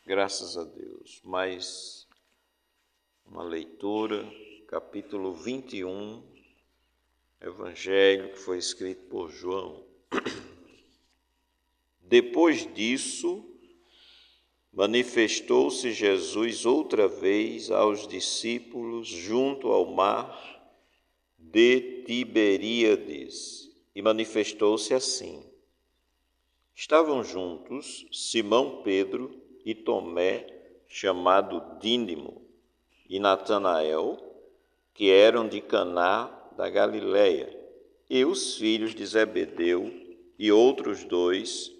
Graças a Deus. Mais uma leitura, capítulo 21, Evangelho que foi escrito por João. Depois disso, manifestou-se Jesus outra vez aos discípulos junto ao mar de Tiberíades e manifestou-se assim. Estavam juntos Simão Pedro e Tomé, chamado Dídimo, e Natanael, que eram de Caná da Galileia, e os filhos de Zebedeu e outros dois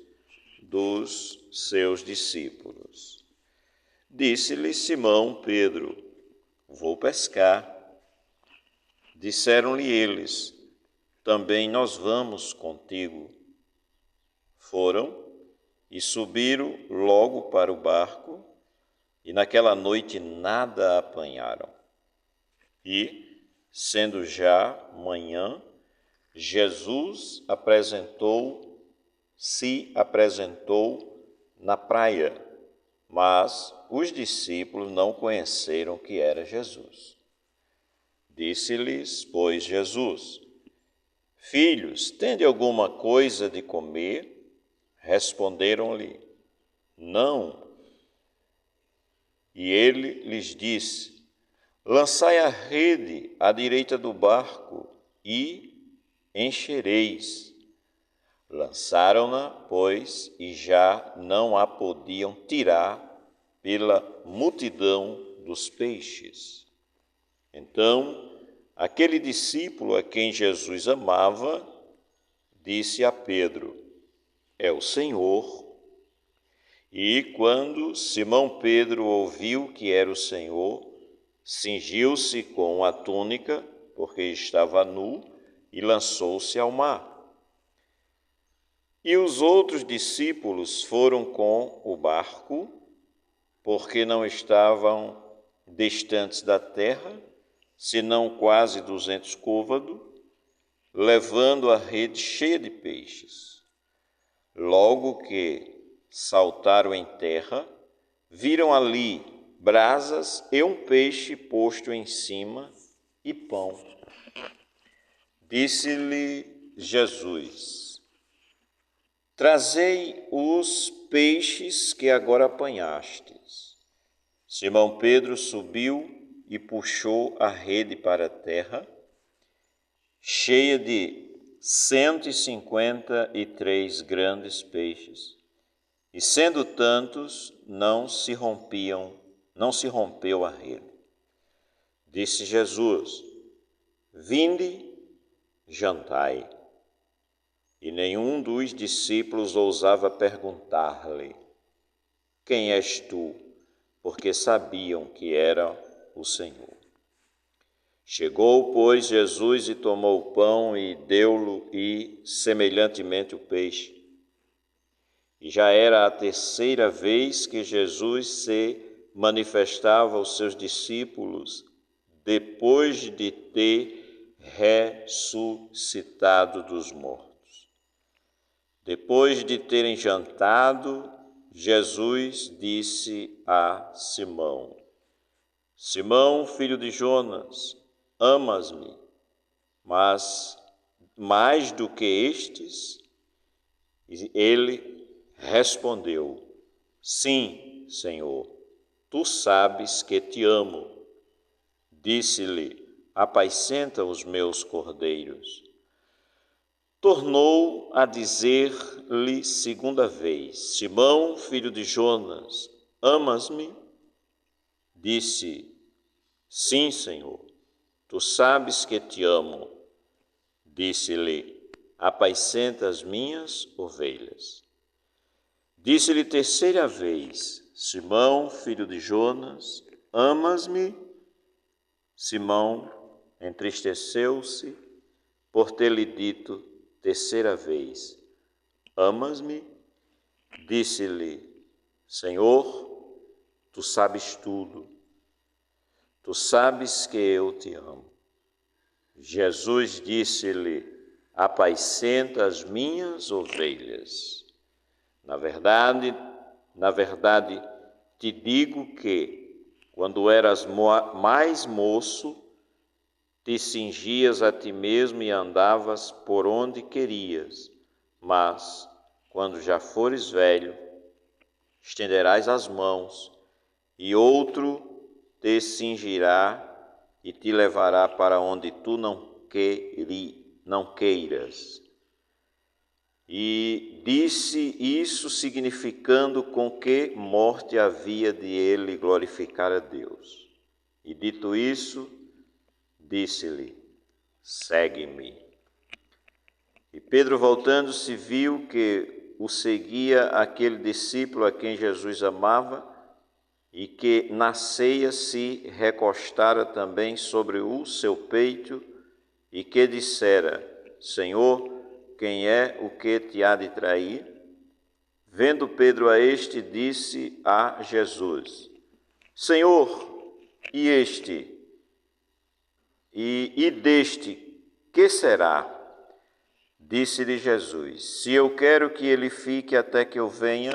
dos seus discípulos. Disse-lhe Simão Pedro: Vou pescar. Disseram-lhe eles: Também nós vamos contigo. Foram e subiram logo para o barco, e naquela noite nada apanharam. E, sendo já manhã, Jesus se apresentou na praia, mas os discípulos não conheceram que era Jesus. Disse-lhes, pois, Jesus: Filhos, tende alguma coisa de comer? Responderam-lhe: Não. E ele lhes disse: Lançai a rede à direita do barco e enchereis. Lançaram-na, pois, e já não a podiam tirar pela multidão dos peixes. Então, aquele discípulo a quem Jesus amava disse a Pedro: É o Senhor. E quando Simão Pedro ouviu que era o Senhor, cingiu-se com a túnica, porque estava nu, e lançou-se ao mar. E os outros discípulos foram com o barco, porque não estavam distantes da terra, senão quase 200 côvados, levando a rede cheia de peixes. Logo que saltaram em terra, viram ali brasas e um peixe posto em cima e pão. Disse-lhe Jesus: Trazei os peixes que agora apanhastes. Simão Pedro subiu e puxou a rede para a terra, cheia de 153 grandes peixes, e sendo tantos, não se rompeu a rede. Disse Jesus: Vinde, jantai. E nenhum dos discípulos ousava perguntar-lhe: Quem és tu? Porque sabiam que era o Senhor. Chegou, pois, Jesus e tomou o pão e deu-lo, e semelhantemente o peixe. E já era a terceira vez que Jesus se manifestava aos seus discípulos, depois de ter ressuscitado dos mortos. Depois de terem jantado, Jesus disse a Simão: Simão, filho de Jonas, amas-me, mas mais do que estes? Ele respondeu: Sim, Senhor, tu sabes que te amo. Disse-lhe: Apacenta os meus cordeiros. Tornou a dizer-lhe segunda vez: Simão, filho de Jonas, amas-me? Disse: Sim, Senhor, tu sabes que te amo. Disse-lhe: Apacenta as minhas ovelhas. Disse-lhe terceira vez: Simão, filho de Jonas, amas-me? Simão entristeceu-se por ter-lhe dito terceira vez: Amas-me? Disse-lhe: Senhor, tu sabes tudo. Tu sabes que eu te amo. Jesus disse-lhe: Apacenta as minhas ovelhas. Na verdade, te digo que, quando eras mais moço, te cingias a ti mesmo e andavas por onde querias, mas, quando já fores velho, estenderás as mãos, e outro te cingirá e te levará para onde tu não queiras. E disse isso significando com que morte havia de ele glorificar a Deus. E dito isso, disse-lhe: segue-me. E Pedro, voltando-se, viu que o seguia aquele discípulo a quem Jesus amava e que na ceia se recostara também sobre o seu peito e que dissera: Senhor, quem é o que te há de trair? Vendo Pedro a este, disse a Jesus: Senhor, e este? E deste, que será? Disse-lhe Jesus: Se eu quero que ele fique até que eu venha,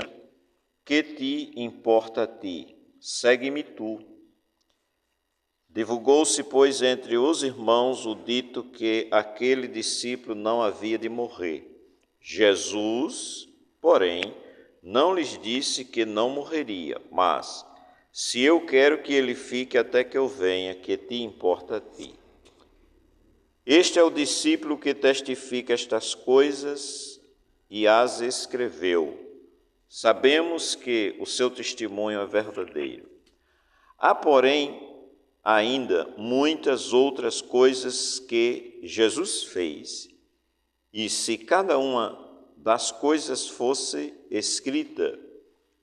que te importa a ti? Segue-me tu. Divulgou-se, pois, entre os irmãos o dito que aquele discípulo não havia de morrer. Jesus, porém, não lhes disse que não morreria, mas: se eu quero que ele fique até que eu venha, que te importa a ti? Este é o discípulo que testifica estas coisas e as escreveu. Sabemos que o seu testemunho é verdadeiro. Há, porém, ainda muitas outras coisas que Jesus fez, e se cada uma das coisas fosse escrita,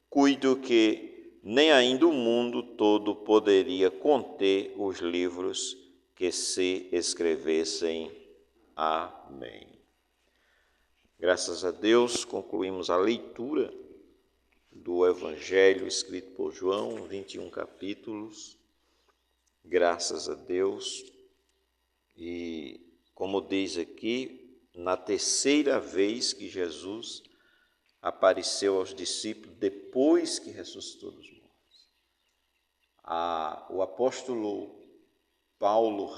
cuido que nem ainda o mundo todo poderia conter os livros que se escrevessem. Amém. Graças a Deus, concluímos a leitura do Evangelho escrito por João, 21 capítulos. Graças a Deus. E, como diz aqui, na terceira vez que Jesus apareceu aos discípulos depois que ressuscitou dos mortos. O apóstolo Paulo,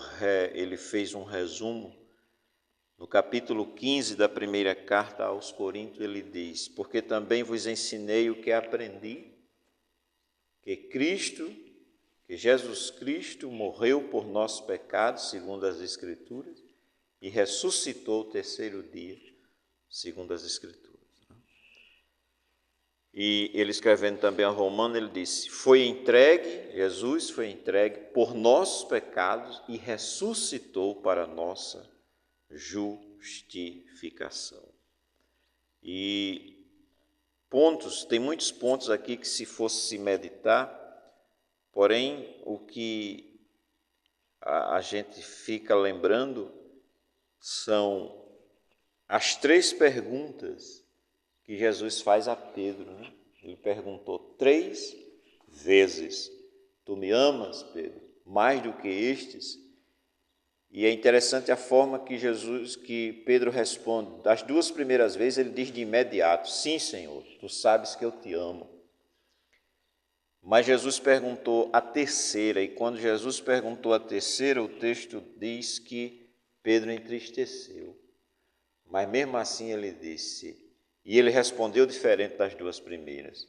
ele fez um resumo no capítulo 15 da primeira carta aos Coríntios. Ele diz: porque também vos ensinei o que aprendi, que Jesus Cristo morreu por nossos pecados, segundo as Escrituras, e ressuscitou o terceiro dia, segundo as Escrituras. E ele, escrevendo também a Romanos, ele disse: Jesus foi entregue por nossos pecados e ressuscitou para nossa justificação. E tem muitos pontos aqui que, se fosse meditar, porém, o que a gente fica lembrando são as 3 perguntas que Jesus faz a Pedro. Ele perguntou 3 vezes: tu me amas, Pedro, mais do que estes? E é interessante a forma que Pedro responde. Das 2 primeiras vezes ele diz de imediato: sim, Senhor, tu sabes que eu te amo. Mas Jesus perguntou a terceira, e quando Jesus perguntou a terceira, o texto diz que Pedro entristeceu. Mas mesmo assim ele disse, e ele respondeu diferente das 2 primeiras.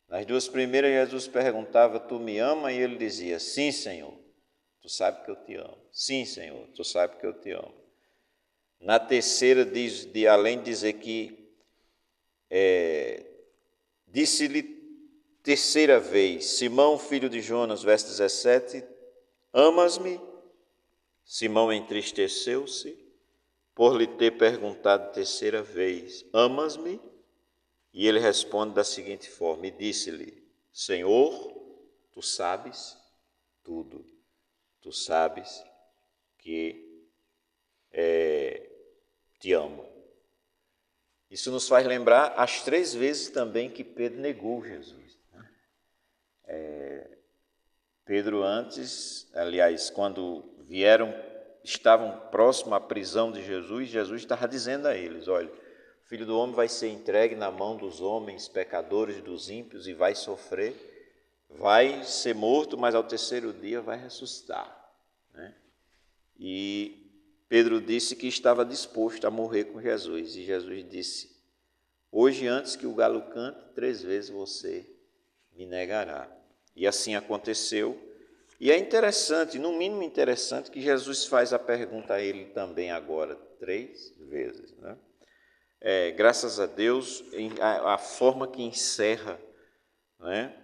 Nas 2 primeiras Jesus perguntava: tu me amas? E ele dizia: sim, Senhor, tu sabes que eu te amo. Sim, Senhor, tu sabes que eu te amo. Na terceira, além de dizer que disse-lhe terceira vez: Simão, filho de Jonas, verso 17, amas-me? Simão entristeceu-se por lhe ter perguntado terceira vez: amas-me? E ele responde da seguinte forma, e disse-lhe: Senhor, tu sabes tudo, tu sabes que te amo. Isso nos faz lembrar as 3 vezes também que Pedro negou Jesus. Pedro antes, aliás, quando estavam próximo à prisão de Jesus, Jesus estava dizendo a eles: olha, o Filho do Homem vai ser entregue na mão dos homens pecadores, dos ímpios, e vai sofrer. vai ser morto, mas ao terceiro dia vai ressuscitar, né? E Pedro disse que estava disposto a morrer com Jesus. E Jesus disse: hoje, antes que o galo cante, 3 vezes você me negará. E assim aconteceu. E é interessante, no mínimo interessante, que Jesus faz a pergunta a ele também agora 3 vezes, né? Graças a Deus, a forma que encerra, né,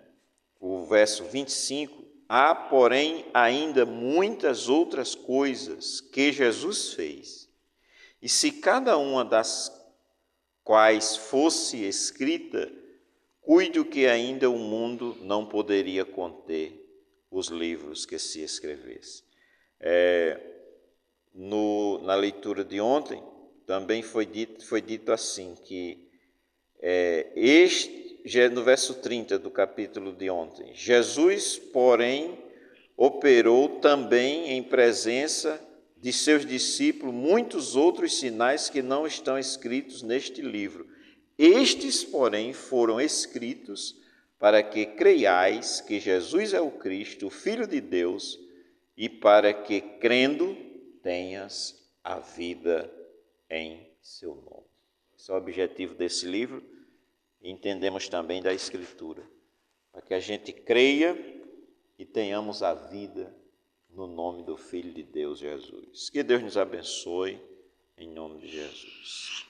o verso 25, há, porém, ainda muitas outras coisas que Jesus fez. E se cada uma das quais fosse escrita, cuido que ainda o mundo não poderia conter os livros que se escrevesse. Na leitura de ontem, também foi dito assim, que no verso 30 do capítulo de ontem, Jesus, porém, operou também em presença de seus discípulos muitos outros sinais que não estão escritos neste livro. Estes, porém, foram escritos para que creiais que Jesus é o Cristo, o Filho de Deus, e para que, crendo, tenhas a vida em seu nome. Esse é o objetivo desse livro. E entendemos também da Escritura, para que a gente creia e tenhamos a vida no nome do Filho de Deus, Jesus. Que Deus nos abençoe, em nome de Jesus.